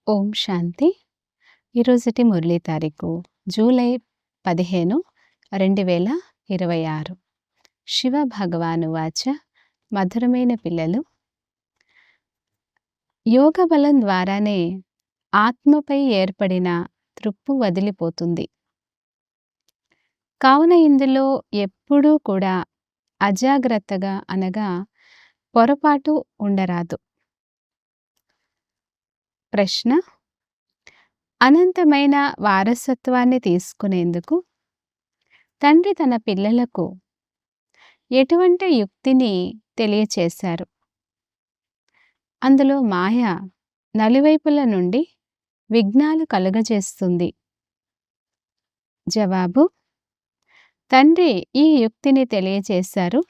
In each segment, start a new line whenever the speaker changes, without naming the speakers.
ఓం శాంతి. ఈరోజుటి మురళీ తారీఖు జూలై 15, 2026. శివ భగవానువాచ. మధురమైన పిల్లలు, యోగ బలం ద్వారానే ఆత్మపై ఏర్పడిన తృప్పు వదిలిపోతుంది. కావున ఇందులో ఎప్పుడూ కూడా అజాగ్రత్తగా అనగా పొరపాటు ఉండరాదు. ప్రశ్న: అనంతమైన వారసత్వాన్ని తీసుకునేందుకు తండ్రి తన పిల్లలకు ఎటువంటి యుక్తిని తెలియచేశారు? అందులో మాయ నలువైపుల నుండి విఘ్నాలు కలుగజేస్తుంది. జవాబు: తండ్రి ఈ యుక్తిని తెలియచేశారు.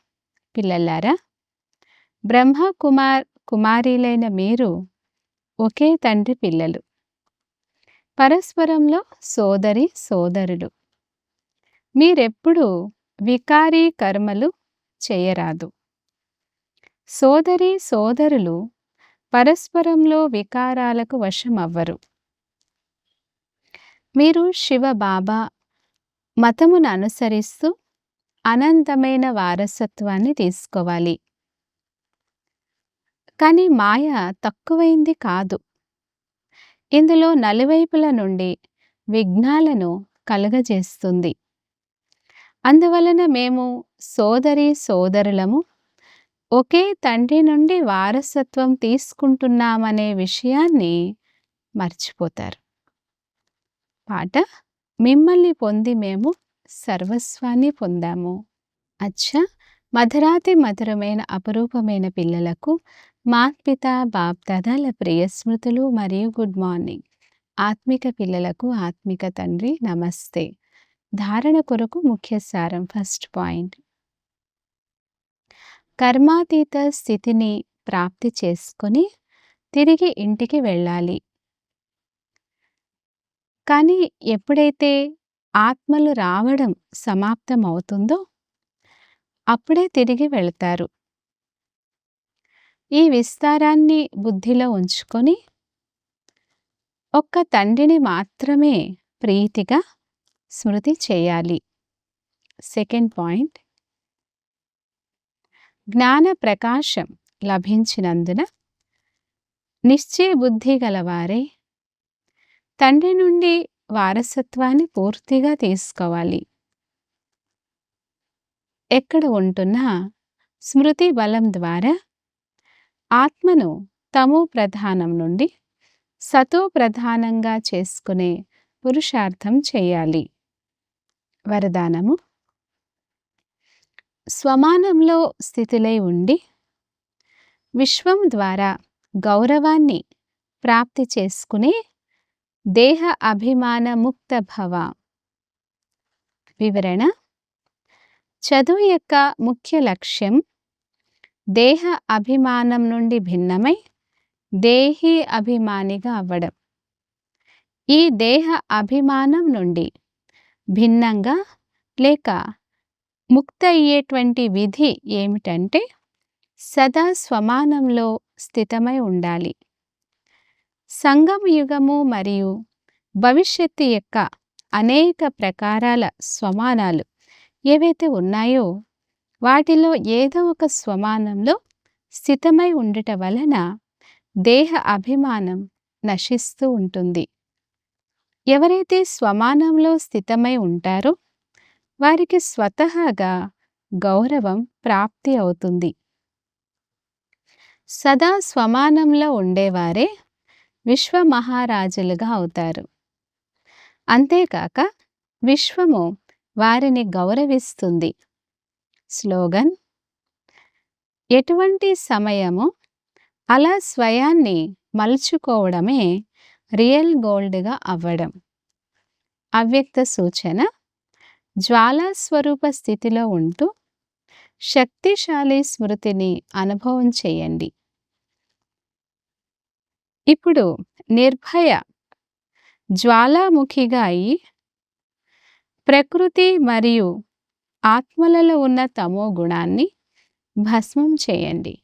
పిల్లలారా, బ్రహ్మ కుమారీలైన మీరు ఒకే తండ్రి పిల్లలు. పరస్పరంలో సోదరి సోదరులు. మీరెప్పుడూ వికారీ కర్మలు చేయరాదు. సోదరి సోదరులు పరస్పరంలో వికారాలకు వశమవ్వరు. మీరు శివ బాబా మతమును అనుసరిస్తూ అనంతమైన వారసత్వాన్ని తీసుకోవాలి. కానీ మాయ తక్కువైంది కాదు. ఇందులో నలువైపుల నుండి విఘ్నాలను కలుగజేస్తుంది. అందువలన మేము సోదరి సోదరులము ఒకే తండ్రి నుండి వారసత్వం తీసుకుంటున్నామనే విషయాన్ని మర్చిపోతారు. పాట: మిమ్మల్ని పొంది మేము సర్వస్వాన్ని పొందాము. అచ్చా, మధురాతి మధురమైన అపరూపమైన పిల్లలకు మాత్పిత బాప్దాదాల ప్రియ స్మృతులు మరియు గుడ్ మార్నింగ్. ఆత్మిక పిల్లలకు ఆత్మిక తండ్రి నమస్తే. ధారణ కొరకు ముఖ్య సారం. ఫస్ట్ పాయింట్: కర్మాతీత స్థితిని ప్రాప్తి చేసుకొని తిరిగి ఇంటికి వెళ్ళాలి. కానీ ఎప్పుడైతే ఆత్మలు రావడం సమాప్తమవుతుందో అప్పుడే తిరిగి వెళతారు. ఈ విస్తారాన్ని బుద్ధిలో ఉంచుకొని ఒక్క తండ్రిని మాత్రమే ప్రీతిగా స్మృతి చేయాలి. సెకండ్ పాయింట్: జ్ఞాన ప్రకాశం లభించినందున నిశ్చయ బుద్ధి గలవారే తండ్రి నుండి వారసత్వాన్ని పూర్తిగా తీసుకోవాలి. ఎక్కడ ఉంటున్నా స్మృతి బలం ద్వారా ఆత్మను తమో ప్రధానం నుండి సతో ప్రధానంగా చేసుకునే పురుషార్థం చేయాలి. వరదానము: స్వమానంలో స్థితులై ఉండి విశ్వం ద్వారా గౌరవాన్ని ప్రాప్తి చేసుకునే దేహ అభిమాన ముక్త భవ. వివరణ: చదువు యొక్క ముఖ్య లక్ష్యం దేహ అభిమానం నుండి భిన్నమై దేహీ అభిమానిగా అవ్వడం. ఈ దేహ అభిమానం నుండి భిన్నంగా లేక ముక్త అయ్యేటువంటి విధి ఏమిటంటే సదా స్వమానంలో స్థితమై ఉండాలి. సంగమ యుగము మరియు భవిష్యత్తు యొక్క అనేక ప్రకారాల స్వమానాలు ఏవైతే ఉన్నాయో వాటిలో ఏదో ఒక స్వమానంలో స్థితమై ఉండుట వలన దేహ అభిమానం నశిస్తూ ఉంటుంది. ఎవరైతే స్వమానంలో స్థితమై ఉంటారో వారికి స్వతహాగా గౌరవం ప్రాప్తి అవుతుంది. సదా స్వమానంలో ఉండేవారే విశ్వ మహారాజులుగా అవుతారు. అంతేకాక విశ్వము వారిని గౌరవిస్తుంది. స్లోగన్: ఎటువంటి సమయము అలా స్వయాన్ని మలుచుకోవడమే రియల్ గోల్డ్గా అవ్వడం. అవ్యక్త సూచన: జ్వాలా స్వరూప స్థితిలో ఉంటూ శక్తిశాలి స్మృతిని అనుభవం చేయండి. ఇప్పుడు నిర్భయ జ్వాలాముఖిగా అయి ప్రకృతి మరియు ఆత్మలలో ఉన్న తమో గుణాన్ని భస్మం చేయండి.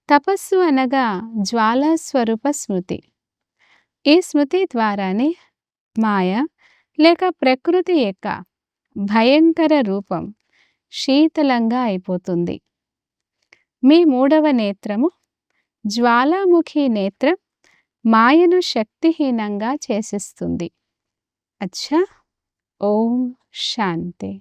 తపస్సు అనగా జ్వాలా స్వరూప స్మృతి. ఈ స్మృతి ద్వారానే మాయ లేక ప్రకృతి యొక్క భయంకర రూపం శీతలంగా అయిపోతుంది. మీ మూడవ నేత్రము జ్వాలాముఖి నేత్రం మాయను శక్తిహీనంగా చేసేస్తుంది. అచ్చా. ఓం శాంతి.